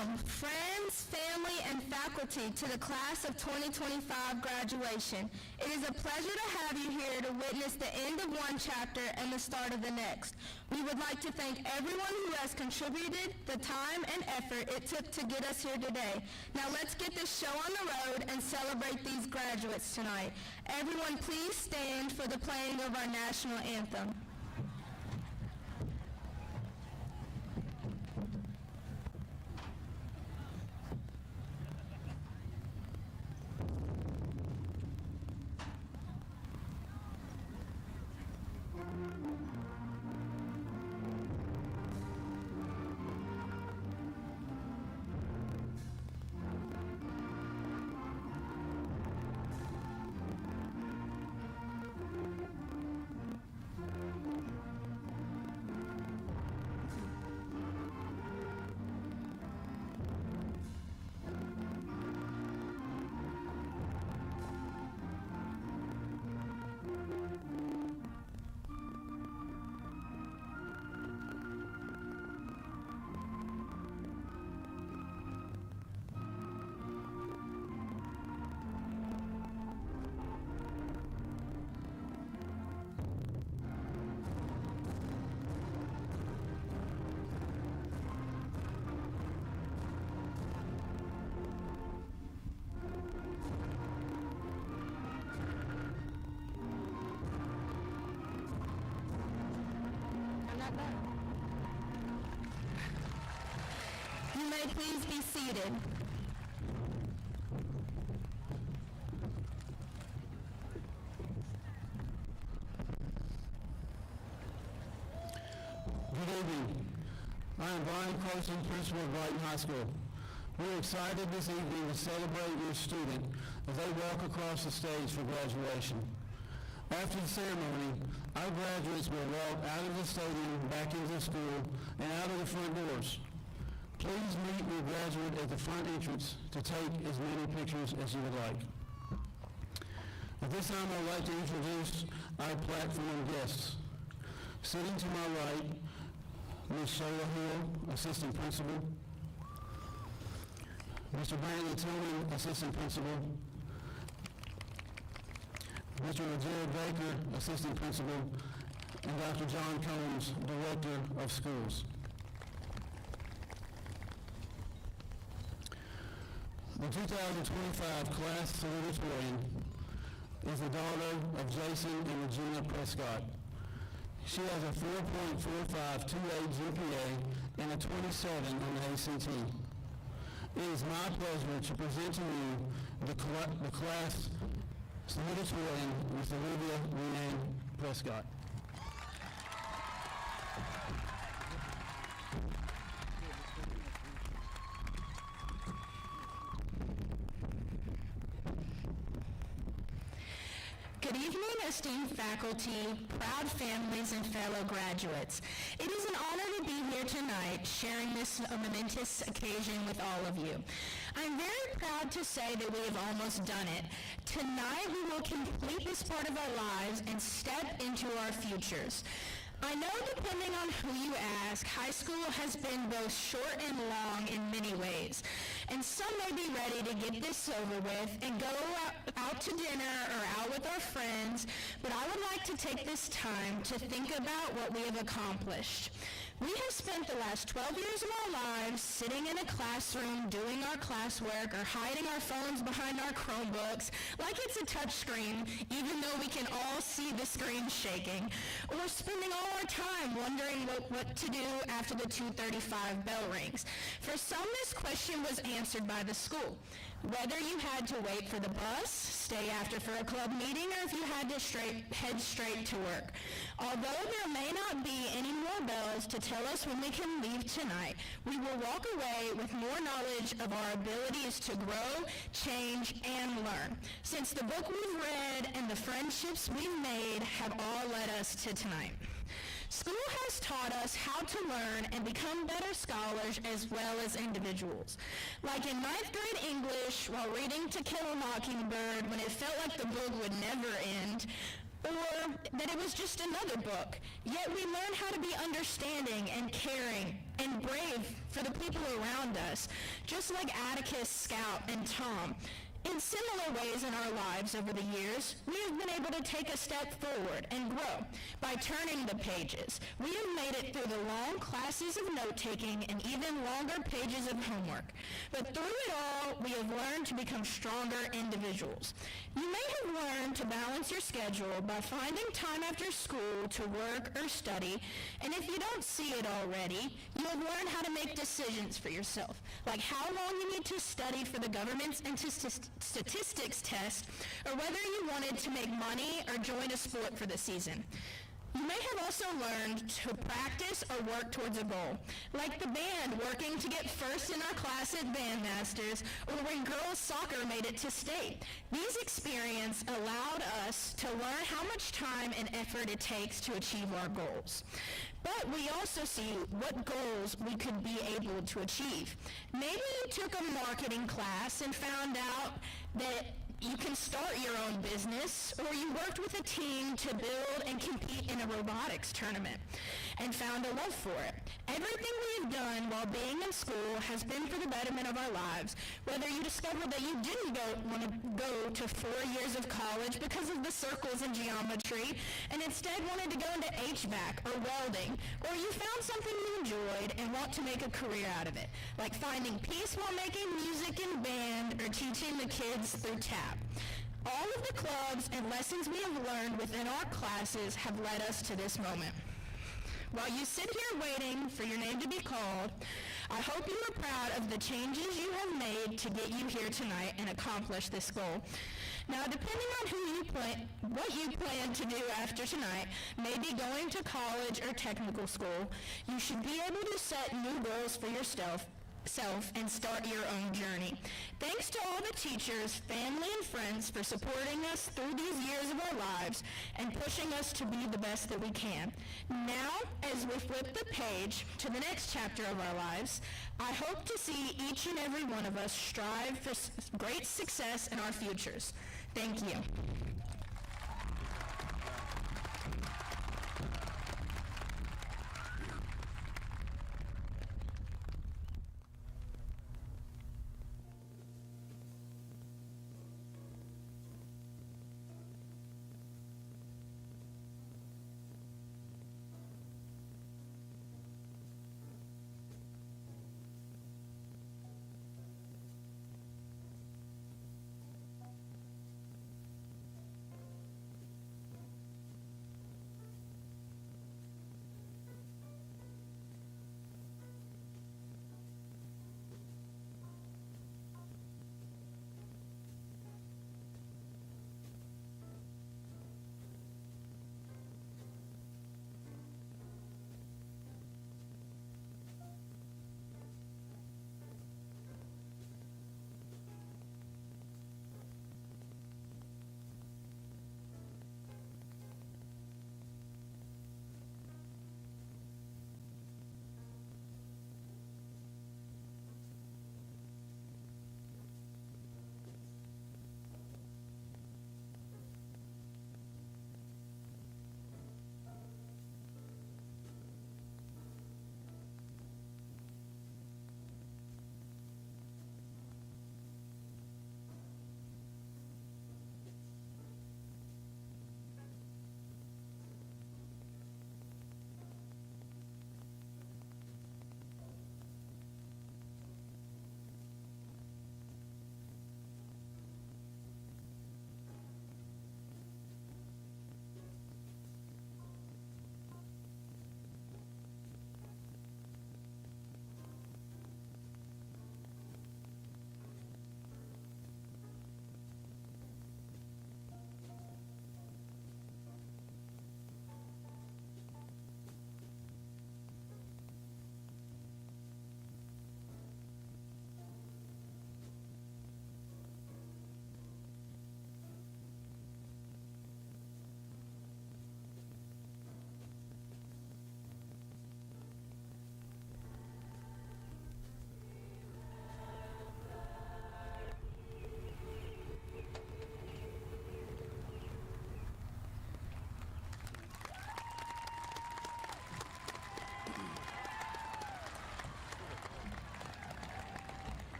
Welcome, friends, family, and faculty to the class of 2025 graduation. It is a pleasure to have you here to witness the end of one chapter and the start of the next. We would like to thank everyone who has contributed the time and effort it took to get us here today. Now let's get this show on the road and celebrate these graduates tonight. Everyone please stand for the playing of our national anthem. Please be seated. Good evening. I am Brian Carson, principal of Brighton High School. We are excited this evening to celebrate your student as they walk across the stage for graduation. After the ceremony, our graduates will walk out of the stadium, back into the school, and out of the front doors. Please meet your graduate at the front entrance to take as many pictures as you would like. At this time, I'd like to introduce our platform guests. Sitting to my right, Ms. Shola Hill, Assistant Principal. Mr. Brantley Tillman, Assistant Principal. Mr. Jared Baker, Assistant Principal, and Dr. John Combs, Director of Schools. The 2025 class salutatorian is the daughter of Jason and Regina Prescott. She has a 4.4528 GPA and a 27 on the ACT. It is my pleasure to present to you the class salutatorian, Ms. Olivia Renee Prescott. Good evening, esteemed faculty, proud families, and fellow graduates. It is an honor to be here tonight sharing this momentous occasion with all of you. I'm very proud to say that we have almost done it. Tonight we will complete this part of our lives and step into our futures. I know, depending on who you ask, high school has been both short and long in many ways. And some may be ready to get this over with and go out to dinner or out with our friends, but I would like to take this time to think about what we have accomplished. We have spent the last 12 years of our lives sitting in a classroom doing our classwork or hiding our phones behind our Chromebooks like it's a touch screen, even though we can all see the screen shaking, or spending all our time wondering what to do after the 2:35 bell rings. For some, this question was answered by the school. Whether you had to wait for the bus, stay after for a club meeting, or if you had to head straight to work. Although there may not be any more bells to tell us when we can leave tonight, we will walk away with more knowledge of our abilities to grow, change, and learn. Since the book we've read and the friendships we've made have all led us to tonight. School has taught us how to learn and become better scholars as well as individuals. Like in 9th grade English, while reading To Kill a Mockingbird when it felt like the book would never end, or that it was just another book. Yet we learn how to be understanding and caring and brave for the people around us, just like Atticus, Scout, and Tom. In similar ways in our lives over the years, we have been able to take a step forward and grow by turning the pages. We have made it through the long classes of note-taking and even longer pages of homework. But through it all, we have learned to become stronger individuals. You may have learned to balance your schedule by finding time after school to work or study, and if you don't see it already, you have learned how to make decisions for yourself, like how long you need to study for the government's and statistics test, or whether you wanted to make money or join a sport for the season. You may have also learned to practice or work towards a goal, like the band working to get first in our class at Bandmasters, or when girls soccer made it to state. These experiences allowed us to learn how much time and effort it takes to achieve our goals. But we also see what goals we could be able to achieve. Maybe you took a marketing class and found out that you can start your own business, or you worked with a team to build and compete in a robotics tournament and found a love for it. Everything we have done while being in school has been for the betterment of our lives. Whether you discovered that you didn't want to go to 4 years of college because of the circles and geometry and instead wanted to go into HVAC or welding, or you found something you enjoyed and want to make a career out of it, like finding peace while making music in band or teaching the kids through tap. All of the clubs and lessons we have learned within our classes have led us to this moment. While you sit here waiting for your name to be called, I hope you are proud of the changes you have made to get you here tonight and accomplish this goal. Now, depending on what you plan to do after tonight, maybe going to college or technical school, you should be able to set new goals for yourself and start your own journey. Thanks to all the teachers, family, and friends for supporting us through these years of our lives and pushing us to be the best that we can. Now, as we flip the page to the next chapter of our lives, I hope to see each and every one of us strive for great success in our futures. Thank you.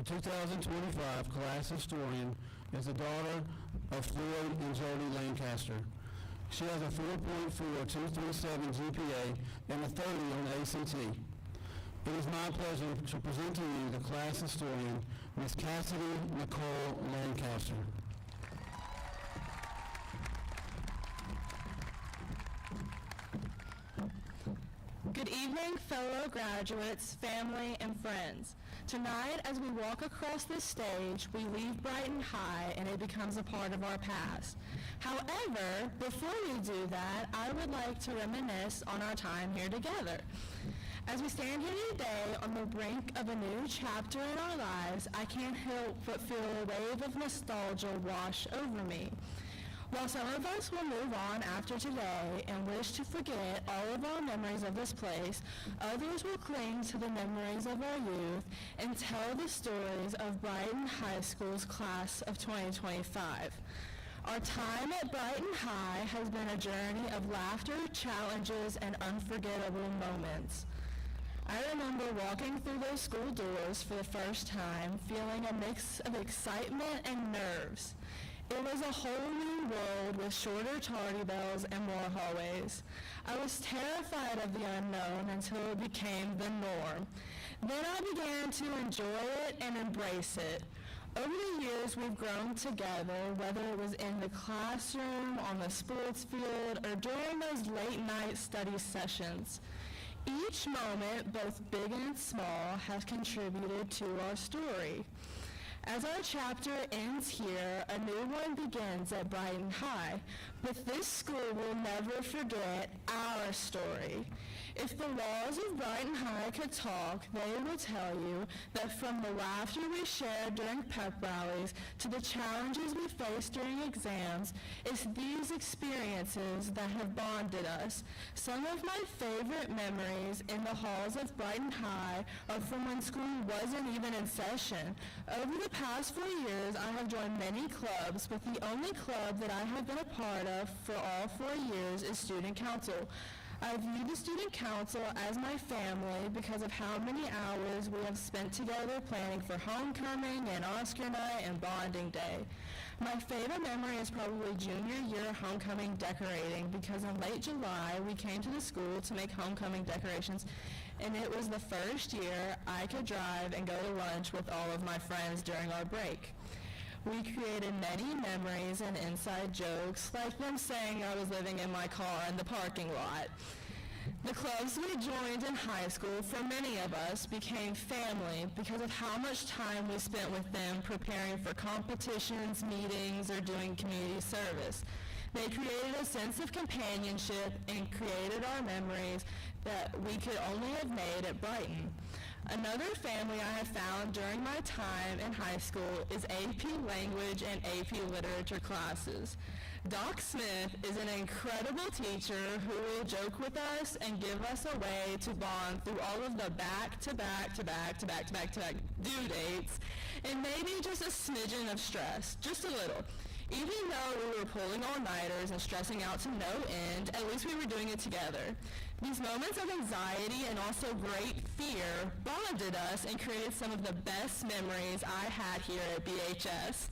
2025 class historian is the daughter of Floyd and Jody Lancaster. She has a 4.4237 GPA and a 30 on the ACT. It is my pleasure to present to you the class historian, Ms. Cassidy Nicole Lancaster. Good evening, fellow graduates, family, and friends. Tonight, as we walk across this stage, we leave Brighton High and it becomes a part of our past. However, before we do that, I would like to reminisce on our time here together. As we stand here today on the brink of a new chapter in our lives, I can't help but feel a wave of nostalgia wash over me. While some of us will move on after today and wish to forget all of our memories of this place, others will cling to the memories of our youth and tell the stories of Brighton High School's class of 2025. Our time at Brighton High has been a journey of laughter, challenges, and unforgettable moments. I remember walking through those school doors for the first time, feeling a mix of excitement and nerves. It was a whole new world with shorter tardy bells and more hallways. I was terrified of the unknown until it became the norm. Then I began to enjoy it and embrace it. Over the years, we've grown together, whether it was in the classroom, on the sports field, or during those late-night study sessions. Each moment, both big and small, has contributed to our story. As our chapter ends here, a new one begins at Brighton High, but this school will never forget our story. If the walls of Brighton High could talk, they will tell you that from the laughter we shared during pep rallies to the challenges we faced during exams, it's these experiences that have bonded us. Some of my favorite memories in the halls of Brighton High are from when school wasn't even in session. Over the past 4 years, I have joined many clubs, but the only club that I have been a part of for all 4 years is Student Council. I view the Student Council as my family because of how many hours we have spent together planning for homecoming and Oscar night and bonding day. My favorite memory is probably junior year homecoming decorating because in late July we came to the school to make homecoming decorations, and it was the first year I could drive and go to lunch with all of my friends during our break. We created many memories and inside jokes, like them saying I was living in my car in the parking lot. The clubs we joined in high school, for many of us, became family because of how much time we spent with them preparing for competitions, meetings, or doing community service. They created a sense of companionship and created our memories that we could only have made at Brighton. Another family I have found during my time in high school is AP Language and AP Literature classes. Doc Smith is an incredible teacher who will joke with us and give us a way to bond through all of the back-to-back due dates and maybe just a smidgen of stress, just a little. Even though we were pulling all-nighters and stressing out to no end, at least we were doing it together. These moments of anxiety and also great fear bonded us and created some of the best memories I had here at BHS.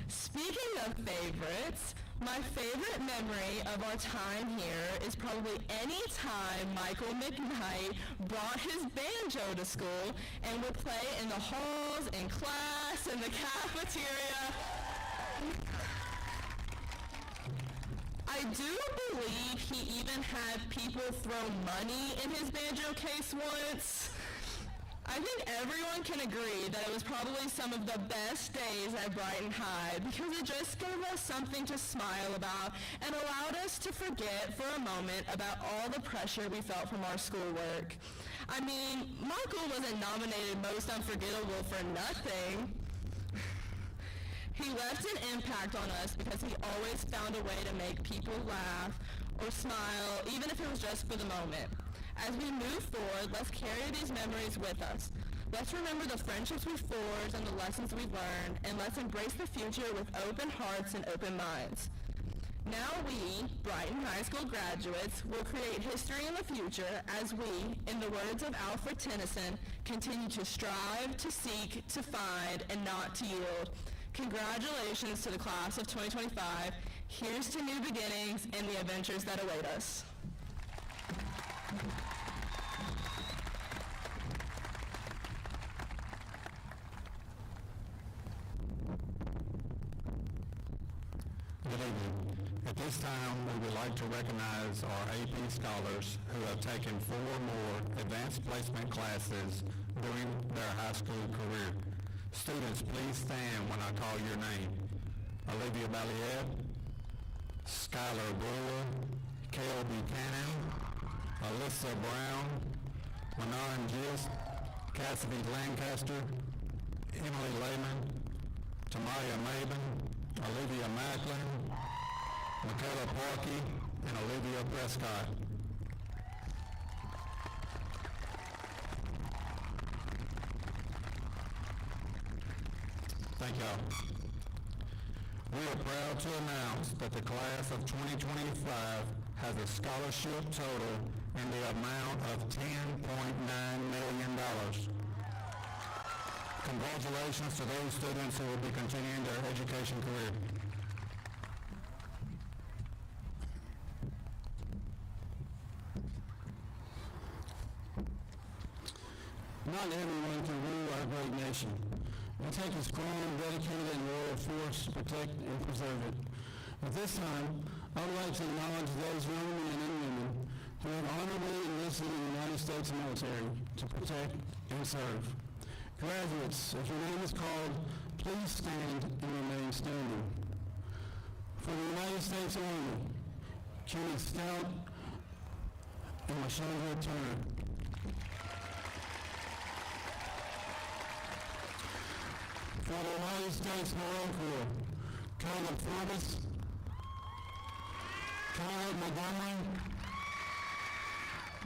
Speaking of favorites, my favorite memory of our time here is probably any time Michael McKnight brought his banjo to school and would play in the halls, in class, in the cafeteria. I do believe he even had people throw money in his banjo case once. I think everyone can agree that it was probably some of the best days at Brighton High because it just gave us something to smile about and allowed us to forget for a moment about all the pressure we felt from our schoolwork. I mean, Michael wasn't nominated Most Unforgettable for nothing. He left an impact on us because he always found a way to make people laugh or smile, even if it was just for the moment. As we move forward, let's carry these memories with us. Let's remember the friendships we forged and the lessons we've learned, and let's embrace the future with open hearts and open minds. Now we, Brighton High School graduates, will create history in the future as we, in the words of Alfred Tennyson, continue to strive, to seek, to find, and not to yield. Congratulations to the class of 2025. Here's to new beginnings and the adventures that await us. Good evening. At this time, we would like to recognize our AP scholars who have taken 4 more advanced placement classes during their high school career. Students, please stand when I call your name. Olivia Balliet, Skylar Brewer, Kale Buchanan, Alyssa Brown, Manon Gist, Cassidy Lancaster, Emily Lehman, Tamaya Maben, Olivia Macklin, Michaela Parkey, and Olivia Prescott. Thank y'all. We are proud to announce that the class of 2025 has a scholarship total in the amount of $10.9 million. Congratulations to those students who will be continuing their education career. Not everyone can rule our great nation. We take a strong, dedicated, and loyal force to protect and preserve it. At this time, I would like to acknowledge those young men and women who have honorably enlisted in the United States military to protect and serve. Graduates, if your name is called, please stand and remain standing. For the United States Army, Kenneth Stout and Lashondra Turner. For the United States Marine Corps, Caleb Forbes, Caleb Montgomery,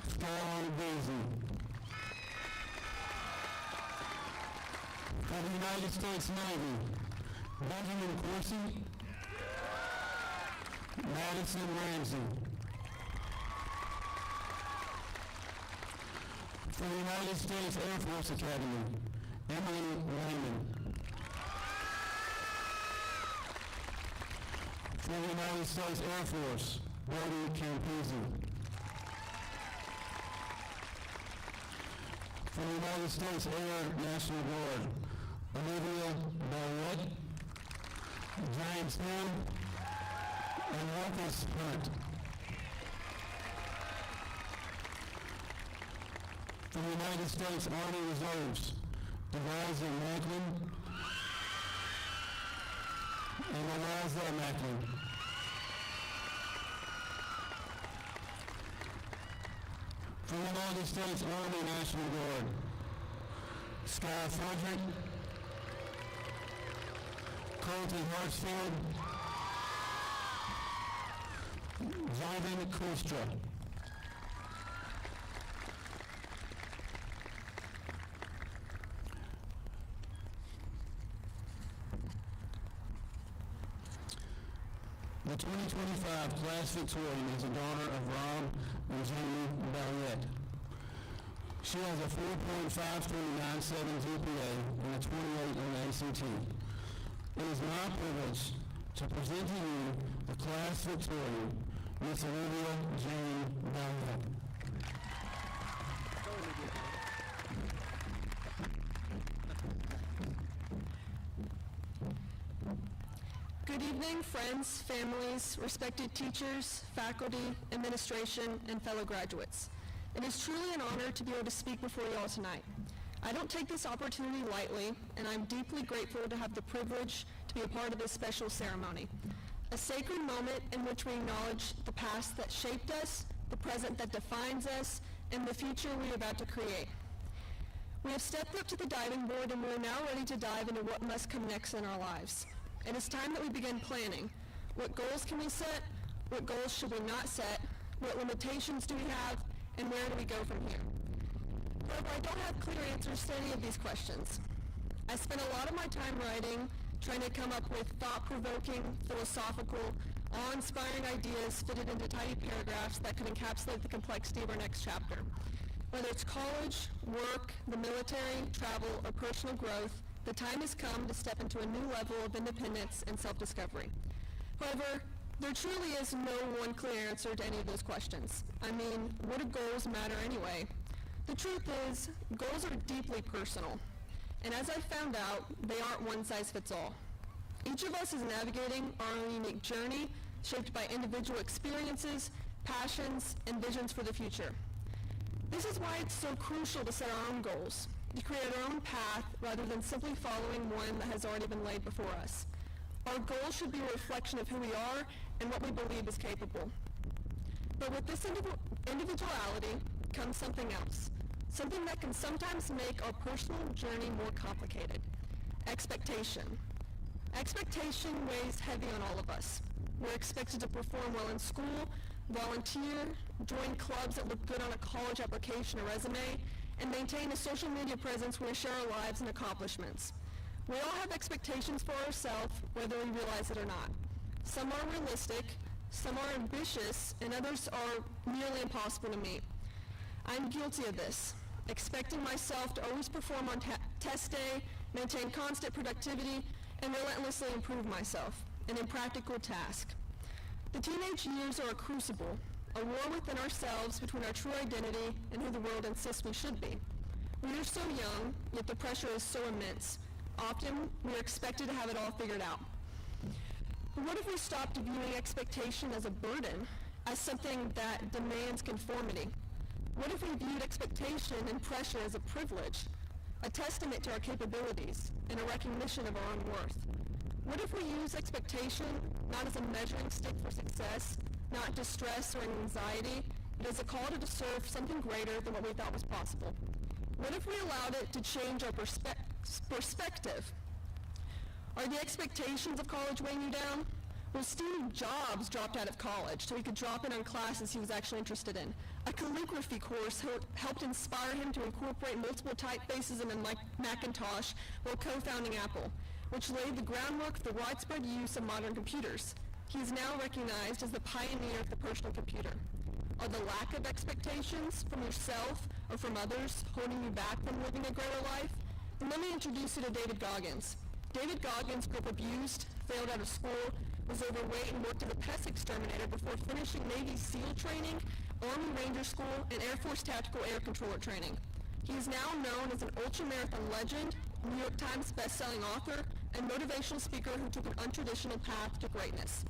Skylar Beasley. For the United States Navy, Benjamin Corsi, Madison Ramsey. For the United States Air Force Academy, Emily Raymond. For the United States Air Force, Brody Campisi. For the United States Air National Guard, Olivia Barrett, James Hill, and Marcus Hunt. For the United States Army Reserves, Devisa Macklin and Eliza Macklin. For the United States Army National Guard, Sky Frederick, Colton Hartsfield, Jordan Kustra. The 2025 class victorian is a daughter of Rob and Jamie Balliet. She has a 4.5397 GPA and a 28 on the ACT. It is my privilege to present to you the class victorian, Miss Olivia Jane Balliet. Good evening, friends, families, respected teachers, faculty, administration, and fellow graduates. It is truly an honor to be able to speak before you all tonight. I don't take this opportunity lightly, and I'm deeply grateful to have the privilege to be a part of this special ceremony. A sacred moment in which we acknowledge the past that shaped us, the present that defines us, and the future we are about to create. We have stepped up to the diving board, and we are now ready to dive into what must come next in our lives. It is time that we begin planning. What goals can we set? What goals should we not set? What limitations do we have? And where do we go from here? However, I don't have clear answers to any of these questions. I spent a lot of my time writing, trying to come up with thought-provoking, philosophical, awe-inspiring ideas fitted into tiny paragraphs that could encapsulate the complexity of our next chapter. Whether it's college, work, the military, travel, or personal growth, the time has come to step into a new level of independence and self-discovery. However, there truly is no one clear answer to any of those questions. I mean, what do goals matter anyway? The truth is, goals are deeply personal. And as I found out, they aren't one size fits all. Each of us is navigating our own unique journey, shaped by individual experiences, passions, and visions for the future. This is why it's so crucial to set our own goals, to create our own path rather than simply following one that has already been laid before us. Our goals should be a reflection of who we are and what we believe is capable. But with this individuality comes something else, something that can sometimes make our personal journey more complicated. Expectation. Expectation weighs heavy on all of us. We're expected to perform well in school, volunteer, join clubs that look good on a college application or resume, and maintain a social media presence where we share our lives and accomplishments. We all have expectations for ourselves, whether we realize it or not. Some are realistic, some are ambitious, and others are nearly impossible to meet. I'm guilty of this, expecting myself to always perform on test day, maintain constant productivity, and relentlessly improve myself, an impractical task. The teenage years are a crucible, a war within ourselves between our true identity and who the world insists we should be. We are so young, yet the pressure is so immense. Often, we are expected to have it all figured out. But what if we stopped viewing expectation as a burden, as something that demands conformity? What if we viewed expectation and pressure as a privilege, a testament to our capabilities, and a recognition of our own worth? What if we use expectation not as a measuring stick for success, not distress or anxiety, but as a call to serve something greater than what we thought was possible? What if we allowed it to change our perspective? Are the expectations of college weighing you down? Well, Steve Jobs dropped out of college so he could drop in on classes he was actually interested in. A calligraphy course helped inspire him to incorporate multiple typefaces in a Macintosh while co-founding Apple, which laid the groundwork for the widespread use of modern computers. He is now recognized as the pioneer of the personal computer. Are the lack of expectations from yourself or from others holding you back from living a greater life? And let me introduce you to David Goggins. David Goggins grew up abused, failed out of school, was overweight, and worked as a pest exterminator before finishing Navy SEAL training, Army Ranger School, and Air Force Tactical Air Controller training. He is now known as an ultramarathon legend, New York Times best-selling author, and motivational speaker who took an untraditional path to greatness.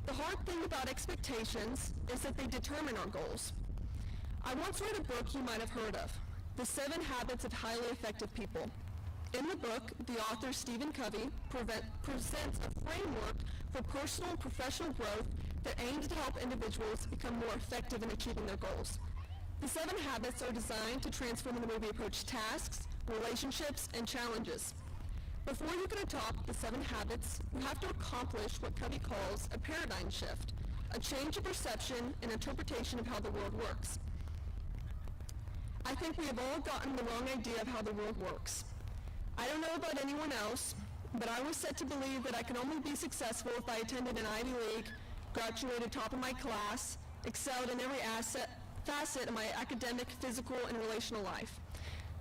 The hard thing about expectations is that they determine our goals. I once read a book you might have heard of, The 7 Habits of Highly Effective People. In the book, the author Stephen Covey presents a framework for personal and professional growth that aims to help individuals become more effective in achieving their goals. The 7 habits are designed to transform the way we approach tasks, relationships, and challenges. Before you can adopt the 7 habits, you have to accomplish what Covey calls a paradigm shift, a change of perception and interpretation of how the world works. I think we have all gotten the wrong idea of how the world works. I don't know about anyone else, but I was set to believe that I could only be successful if I attended an Ivy League, graduated top of my class, excelled in every facet of my academic, physical, and relational life.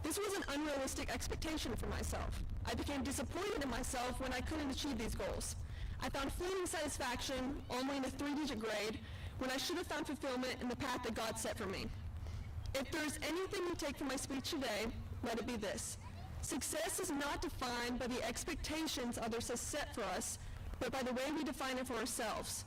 This was an unrealistic expectation for myself. I became disappointed in myself when I couldn't achieve these goals. I found fleeting satisfaction only in a 3-digit grade when I should have found fulfillment in the path that God set for me. If there's anything you take from my speech today, let it be this. Success is not defined by the expectations others have set for us, but by the way we define it for ourselves.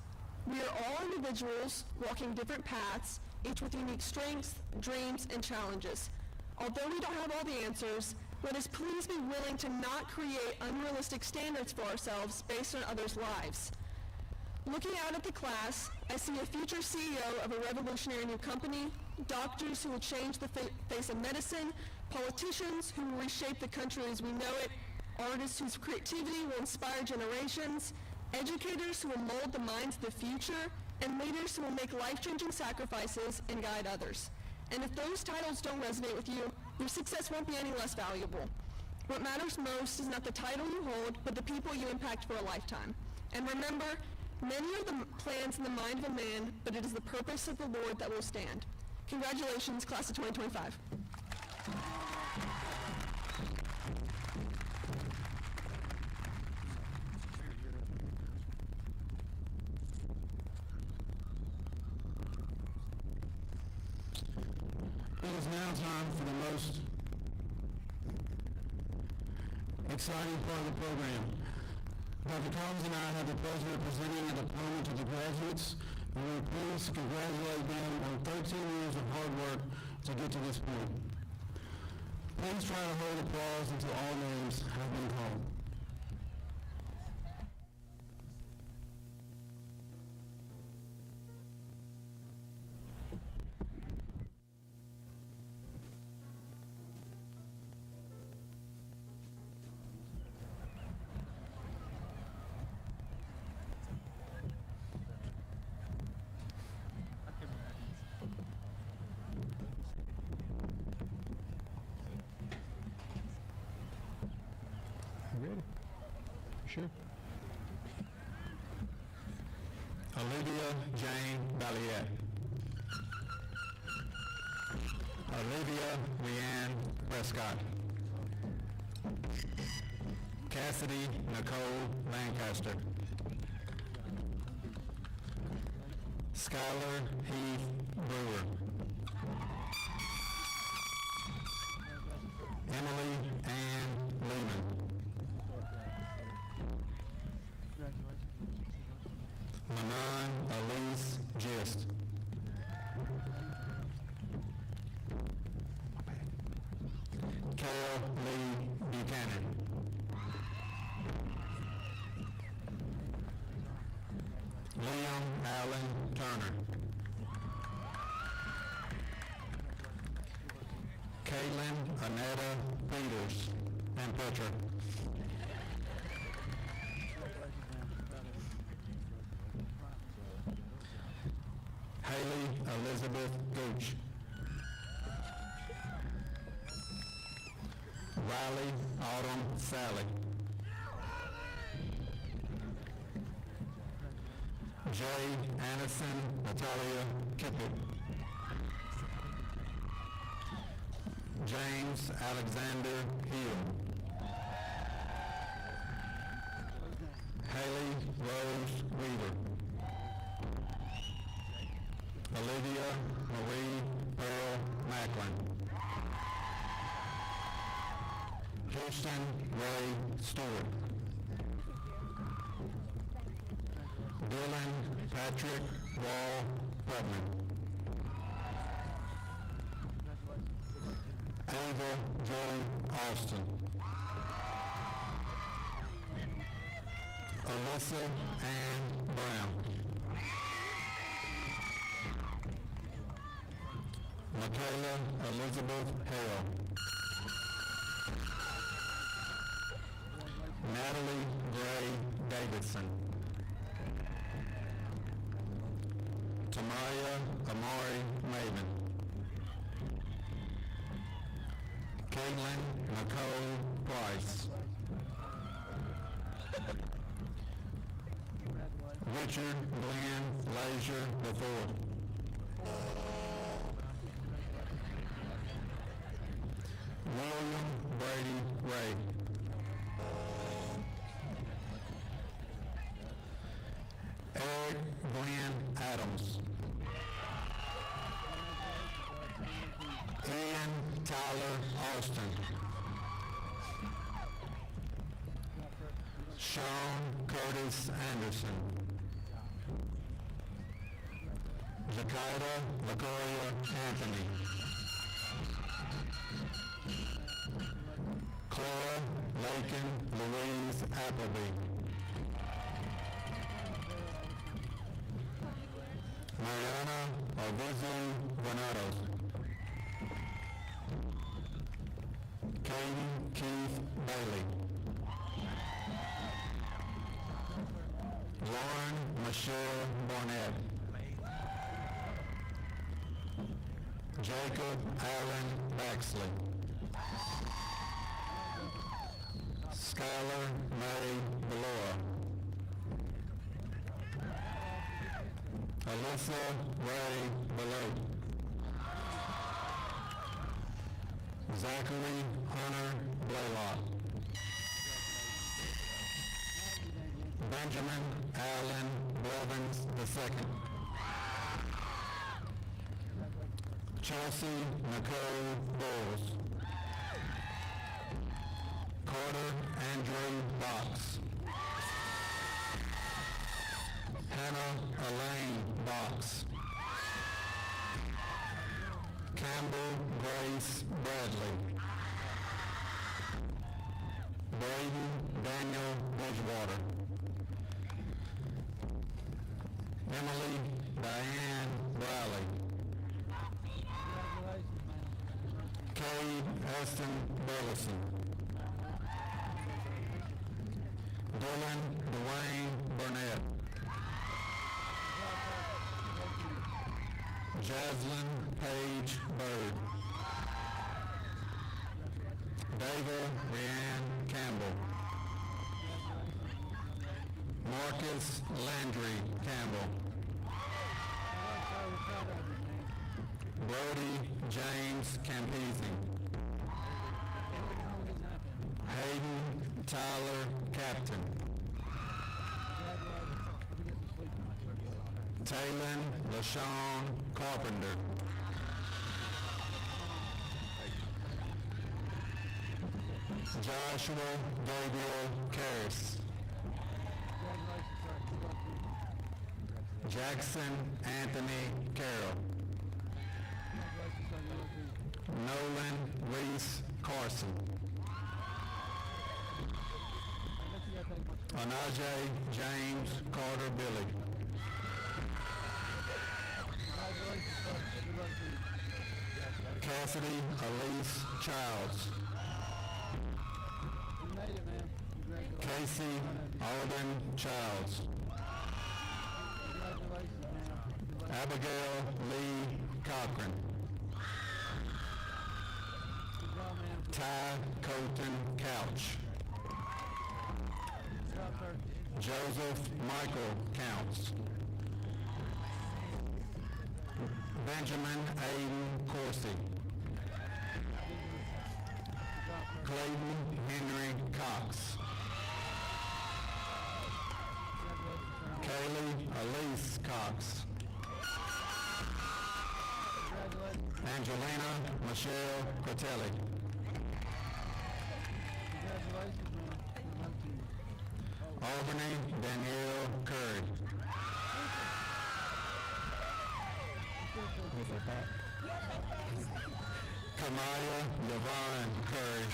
We are all individuals walking different paths, each with unique strengths, dreams, and challenges. Although we don't have all the answers, let us please be willing to not create unrealistic standards for ourselves based on others' lives. Looking out at the class, I see a future CEO of a revolutionary new company, doctors who will change the face of medicine, politicians who will reshape the country as we know it, artists whose creativity will inspire generations, educators who will mold the minds of the future, and leaders who will make life-changing sacrifices and guide others. And if those titles don't resonate with you, your success won't be any less valuable. What matters most is not the title you hold, but the people you impact for a lifetime. And remember, Many are the plans in the mind of a man, but it is the purpose of the Lord that will stand. Congratulations, class of 2025. It is now time for the most exciting part of the program. Dr. Collins and I have the pleasure of presenting a diploma to the graduates, and we are pleased to congratulate them on 13 years of hard work to get to this point. Please try to hold applause until all names have been called. Ready? Sure. Olivia Jane Balliet. Olivia Leanne Prescott. Cassidy Nicole Lancaster. Skylar Heath Brewer. Emily Ann Lehman. Manon Elise Gist. Carol Lee Buchanan. Liam Allen Turner. Caitlin Anetta Peters and Petra. Haley Elizabeth Gooch. Riley Autumn Sally. Jay Anderson Natalia Kippett. James Alexander Hill. Haley Rose Weaver. Olivia Marie Pearl Macklin. Houston Ray Stewart. Dylan Patrick Wall Putman. Ava Joy Austin. Alyssa Ann Brown. Michaela Elizabeth Hale. Natalie Gray Davidson. Tamaya Amari Maven. Caitlin Nicole Price. Richard Glenn Leisure IV. William Brady Ray. Eric Glenn Adams. Ian Tyler Austin. Sean Curtis Anderson. Zakida LaGoria Anthony. Clara Lakin Louise Appleby. Mariana Alvizu Granados. Caden Keith Bailey. Lauren Michelle Barnett. Jacob Allen Baxley. Skylar May Belora. Alyssa Ray Belote. Zachary Hunter Blaylock. Benjamin Allen Blevins II. Chelsea Nicole Bowles. Carter Andrew Box. Hannah Elaine Box. Campbell Grace Bradley. Braden Daniel Bridgewater. Emily Diane Riley. Kay Heston Burleson. Dylan Dwayne Burnett. Jaslyn Page Bird. Dava Rianne Campbell. Marcus Landry Campbell. Brody James Campese. Hayden Tyler Captain. Taylon LaShawn Carpenter. Joshua Gabriel Karras. Jackson Anthony Carroll. Nolan Reese Carson. Anaje James Carter Billy. Cassidy Elise Childs. Casey Alden Childs. Abigail Lee Cochran. Ty Colton Couch. Joseph Michael Counts. Benjamin Aiden Corsi. Clayton Henry Cox. Kaylee Elise Cox. Angelina Michelle Critelli. Albany Danielle Curry. Kamaya Yvonne Curry.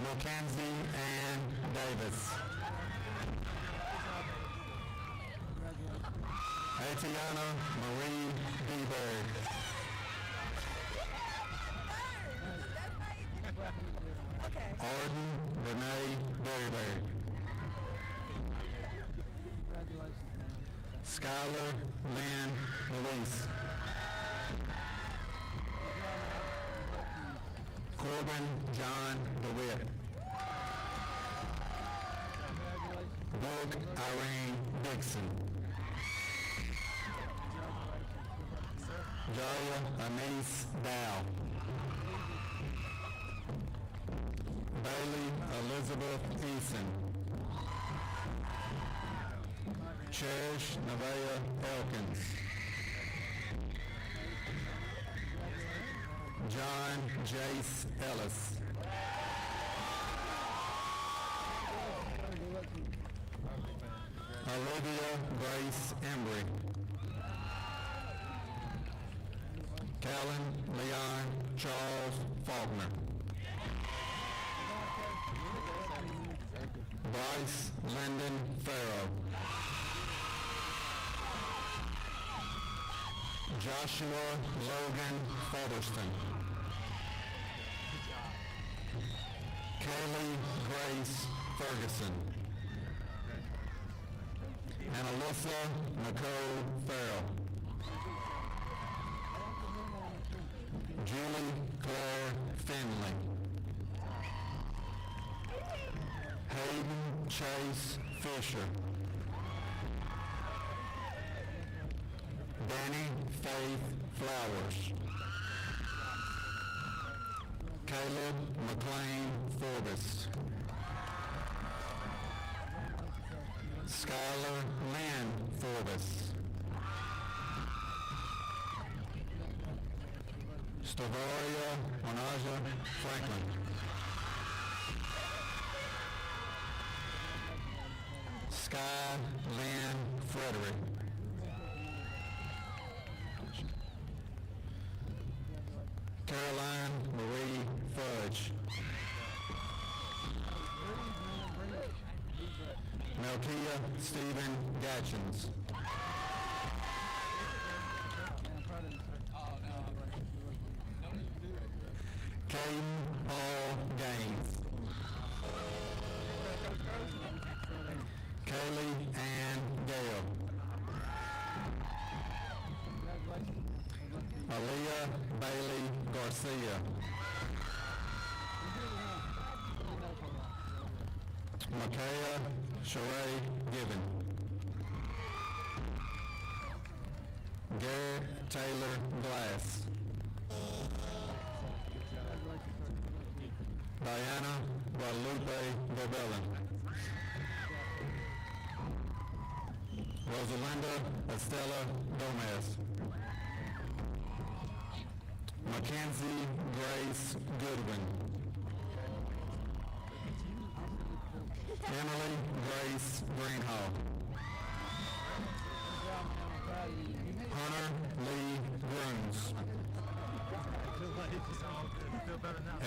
Mackenzie Ann Davis. Atiana Marie Beberg. Arden Renee Berryberg. Skylar Lynn Louise. Corbin John DeWitt. Brooke Irene Dixon. Jaya Anise Dow. Bailey Elizabeth Eason. Cherish Nevaeh Elkins. John Jace Ellis. Olivia Grace Embry. Callan Leon Charles Faulkner. Bryce Lyndon Farrow. Joshua Logan Featherston. Kaylee Grace Ferguson. And Alyssa Nicole Farrell. Julie Claire Finley. Hayden Chase Fisher. Danny Faith Flowers. Caleb McLean Forbes. Skylar Lynn Forbes. Stavaria Wanaja Franklin. Sky Lynn Frederick. Caroline Marie Fudge. Melkia Stephen Gatchins. Caden Paul Gaines. Kaylee Ann Gale. Aaliyah Bailey Garcia. Makaya Sheree Gibbon. Garrett Taylor Glass. Diana Guadalupe Bobellin. Rosalinda Estella Gomez. Mackenzie Grace Goodwin. Emily Grace Greenhall. Hunter Lee Grooms.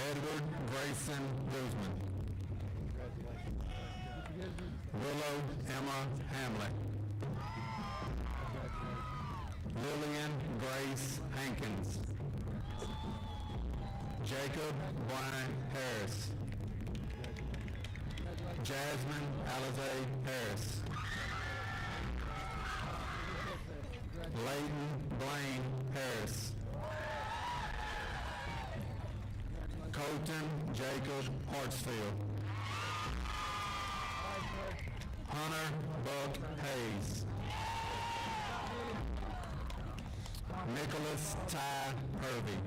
Edward Grayson Guzman. Willow Emma Hamlet. Lillian Grace Hankins. Jacob Brian Harris. Jasmine Alize Harris. Layton Blaine Harris. Colton Jacob Hartsfield. Hunter Buck Hayes. Nicholas Ty Hervey.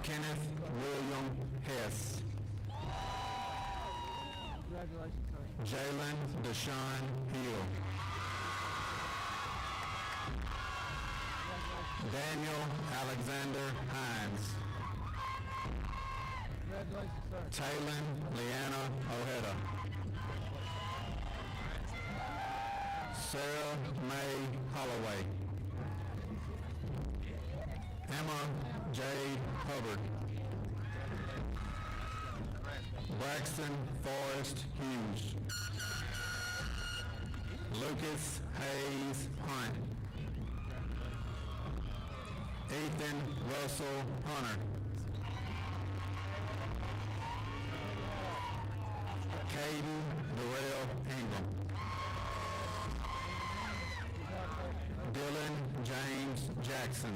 Kenneth William Hess. Jalen Deshaun Hill. Daniel Alexander Hines. Taylon Leanna Ojeda. Sarah Mae Holloway. Emma Jade Hubbard. Braxton Forrest Hughes. Lucas Hayes Hunt. Ethan Russell Hunter. Caden Darrell Ingram. Dylan James Jackson.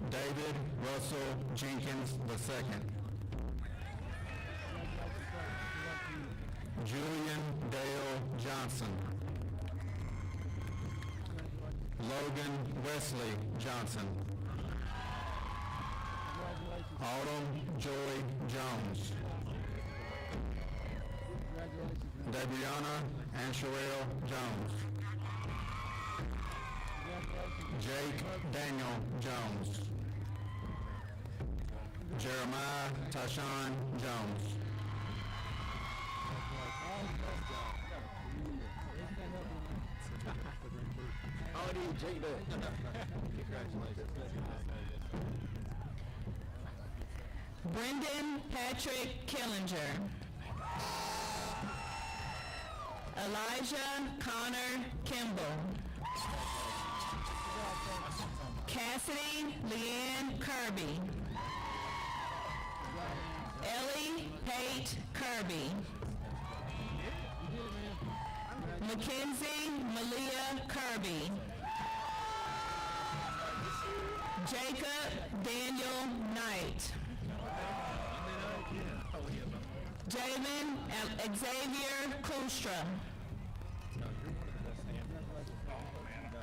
David Russell Jenkins II. Julian Dale Johnson. Logan Wesley Johnson. Autumn Joy Jones. Debrianna Ansherelle Jones. Jake Daniel Jones. Jeremiah Tashawn Jones. Brendan Patrick Killinger. Elijah Connor Kimball. Cassidy Leanne Kirby. Ellie Pate Kirby. Mackenzie Malia Kirby. Jacob Daniel Knight. Javen Xavier Kustra.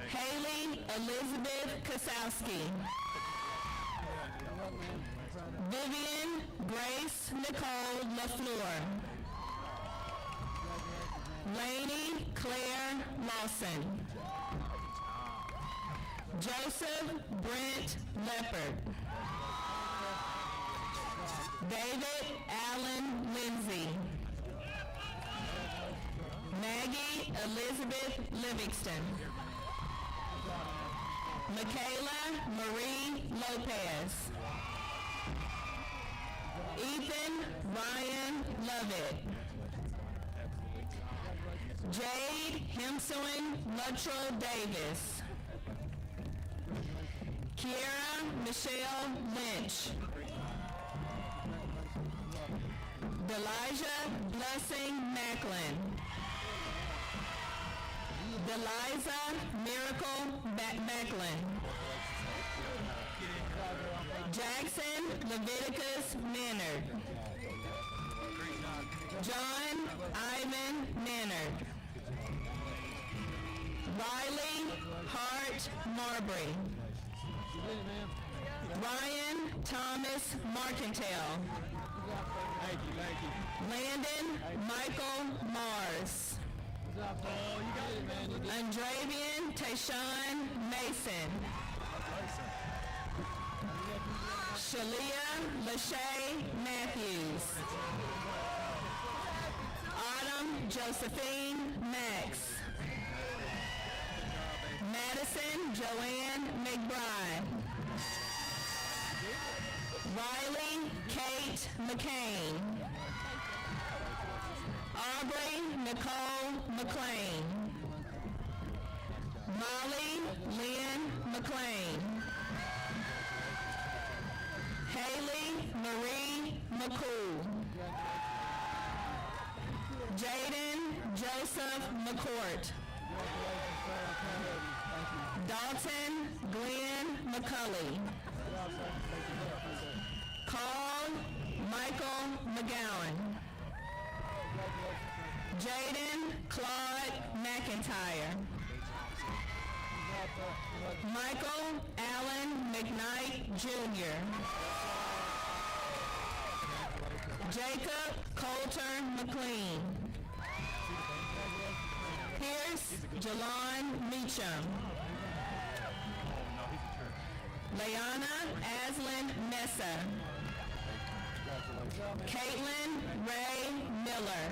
Haley Elizabeth Kosowski. Vivian Grace Nicole LaFleur. Lainey Claire Lawson. Joseph Brent Leopard. David Allen Lindsay. Maggie Elizabeth Livingston. Michaela Marie Lopez. Ethan Ryan Lovett. Jade Hemswin Luttrell Davis. Kiera Michelle Lynch. Delijah Blessing Macklin. Deliza Miracle Macklin. Jackson Leviticus Mannard. John Ivan Mannard. Riley Hart Marbury. Ryan Thomas Marcantel. Landon Michael Mars. Andravian Tayshawn Mason. Shalia Lachey Matthews. Autumn Josephine Max. Madison Joanne McBride. Riley Kate McCain. Aubrey Nicole McLean. Molly Lynn McLean. Haley Marie McCool. Jaden Joseph McCourt. Dalton Glenn McCulley. Carl Michael McGowan. Jaden Claude McIntyre. Michael Allen McKnight Jr. Jacob Coulter McLean. Pierce Jalon Meacham. Leanna Aslan Mesa. Caitlin Ray Miller.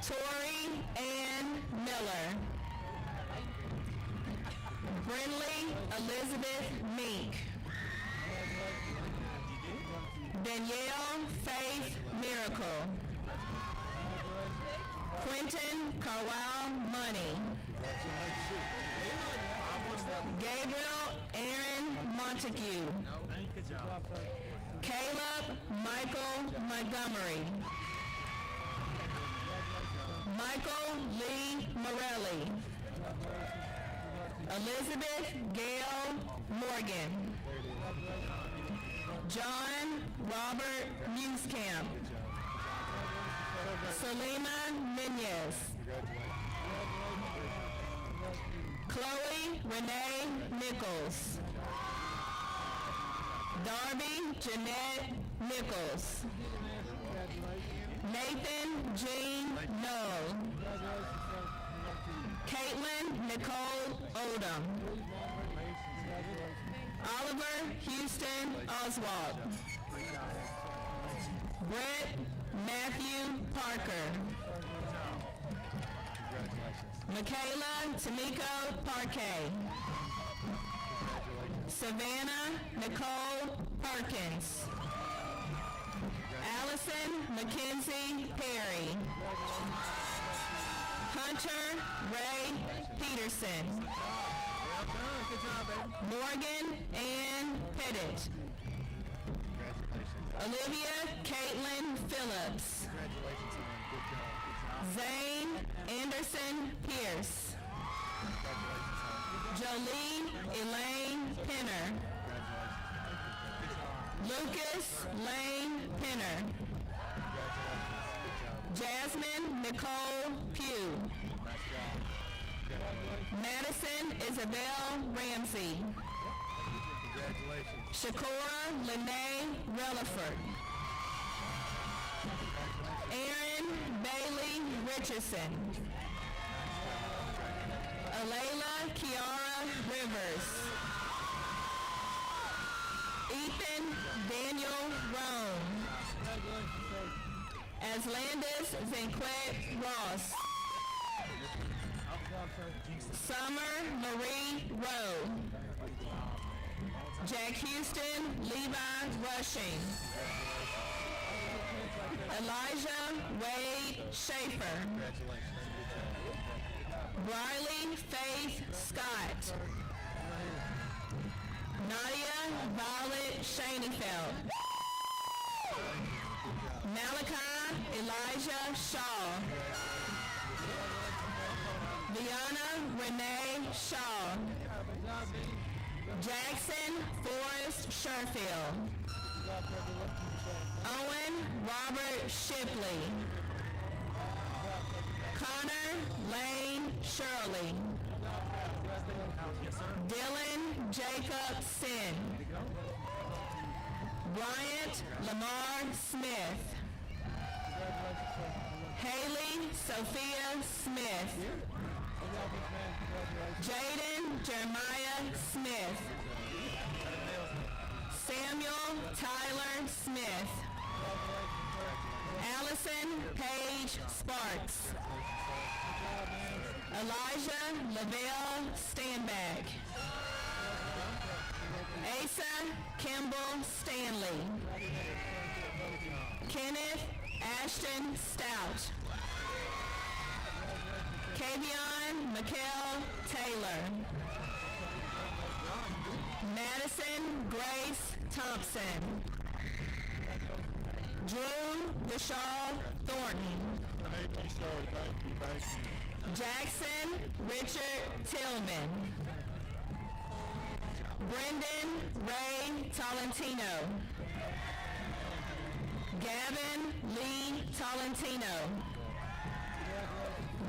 Tori Ann Miller. Brinley Elizabeth Meek. Danielle Faith Miracle. Quentin Carwell Money. Gabriel Aaron Montague. Caleb Michael Montgomery. Michael Lee Morelli. Elizabeth Gail Morgan. John Robert Musecamp. Selima Menez. Chloe Renee Nichols. Darby Jeanette Nichols. Nathan Jean Noel. Caitlin Nicole Odom. Oliver Houston Oswald. Brett Matthew Parker. Michaela Tamiko Parquet. Savannah Nicole Perkins. Allison Mackenzie Perry. Hunter Ray Peterson. Morgan Ann Pettit. Olivia Caitlin Phillips. Zane Anderson Pierce. Jolie Elaine Penner. Lucas Lane Penner. Jasmine Nicole Pugh. Madison Isabel Ramsey. Shakora Lene Relaford. Aaron Bailey Richardson. Alayla Kiara Rivers. Ethan Daniel Rome. Aslandis Zenquet Ross. Summer Marie Rowe. Jack Houston Levi Rushing. Elijah Wade Schaefer. Briley Faith Scott. Nadia Violet Shanefeld. Malachi Elijah Shaw. Viana Renee Shaw. Jackson Forrest Sherfield. Owen Robert Shipley. Connor Lane Shirley. Dylan Jacob Sin. Bryant Lamar Smith. Haley Sophia Smith. Jaden Jeremiah Smith. Samuel Tyler Smith. Allison Paige Sparks. Elijah Lavelle Stanback. Asa Kimball Stanley. Kenneth Ashton Stout. Kavion Mikkel Taylor. Madison Grace Thompson. Drew Deshaw Thornton. Jackson Richard Tillman. Brendan Ray Tolentino. Gavin Lee Tolentino.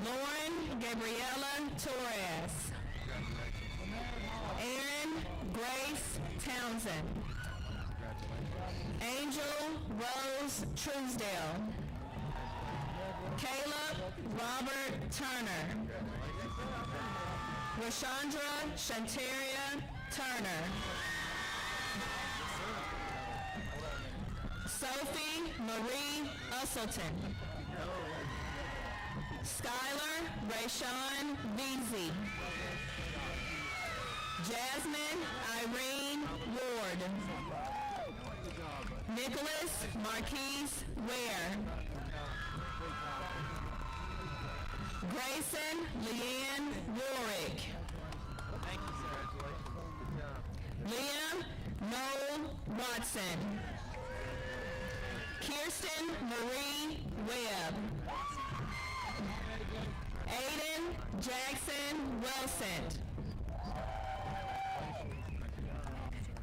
Lauren Gabriela Torres. Aaron Grace Townsend. Angel Rose Truesdale. Caleb Robert Turner. Rashandra Shantaria Turner. Sophie Marie Usselton. Skylar Rayshawn Veazey. Jasmine Irene Ward. Nicholas Marquise Ware. Grayson Leanne Warwick. Liam Noel Watson. Kirsten Marie Webb. Aiden Jackson Wilson.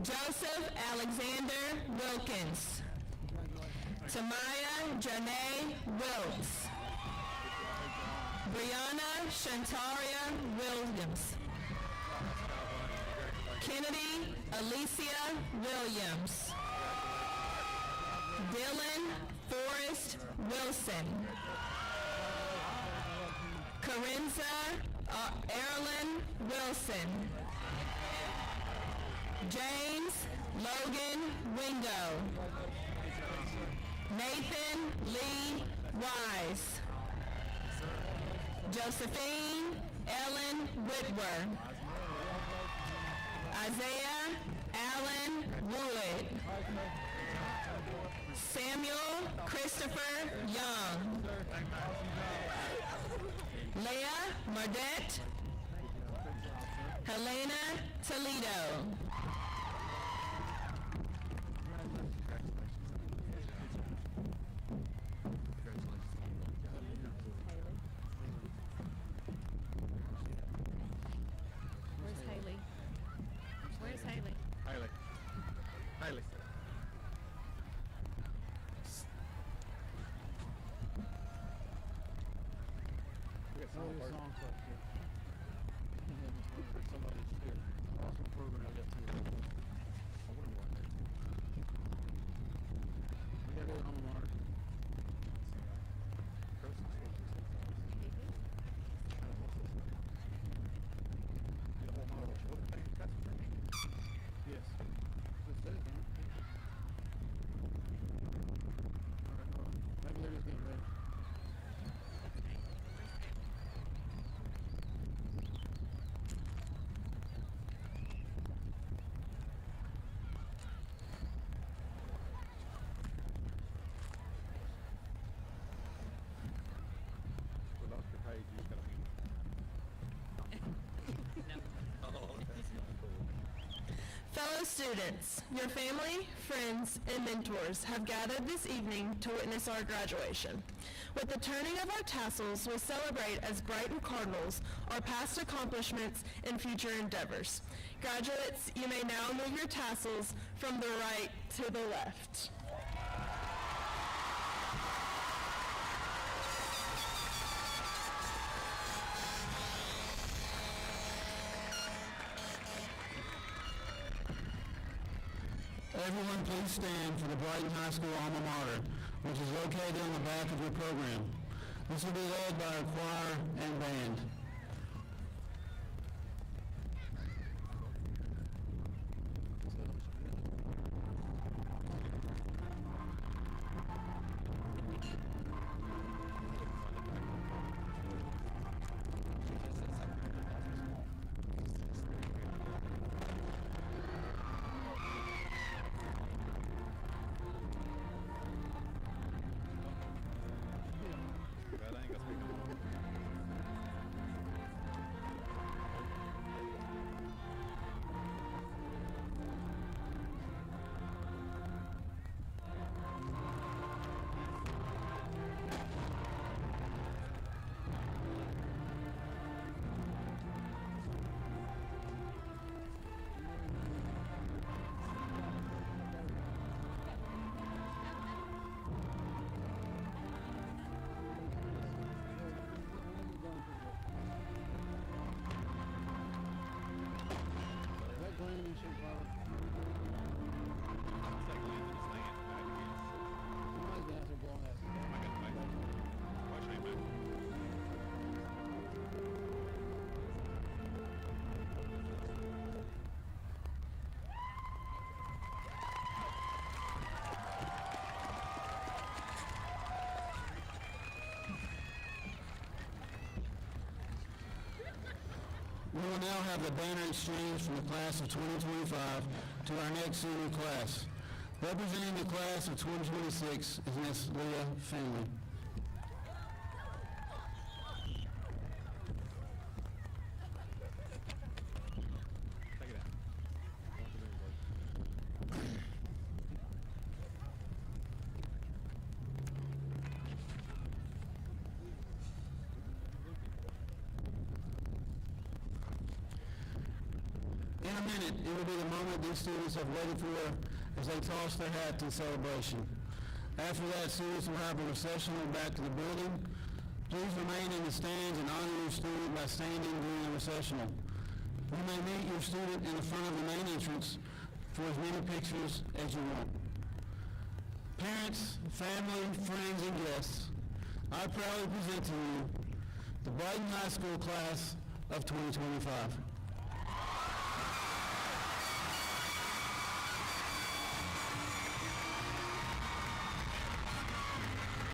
Joseph Alexander Wilkins. Tamaya Janae Wilkes. Brianna Shantaria Williams. Kennedy Alicia Williams. Dylan Forrest Wilson. Carinza Erilyn Wilson. James Logan Wingo. Nathan Lee Wise. Josephine Ellen Whitwer. Isaiah Allen Wood. Samuel Christopher Young. Leah Mardette. Helena Toledo. Where's Haley? Haley. Haley. Fellow students, your family, friends, and mentors have gathered this evening to witness our graduation. With the turning of our tassels, we celebrate as Brighton Cardinals our past accomplishments and future endeavors. Graduates, you may now move your tassels from the right to the left. Everyone please stand for the Brighton High School alma mater, which is located on the back of your program. This will be led by our choir and band. We will now have the banner exchange from the class of 2025 to our next senior class. Representing the class of 2026 is Miss Leah Finley. In a minute, it will be the moment these students have waited for as they toss their hats in celebration. After that, students will have a recessional back to the building. Please remain in the stands and honor your student by standing during the recessional. You may meet your student in the front of the main entrance for as many pictures as you want. Parents, family, friends, and guests, I proudly present to you the Brighton High School class of 2025.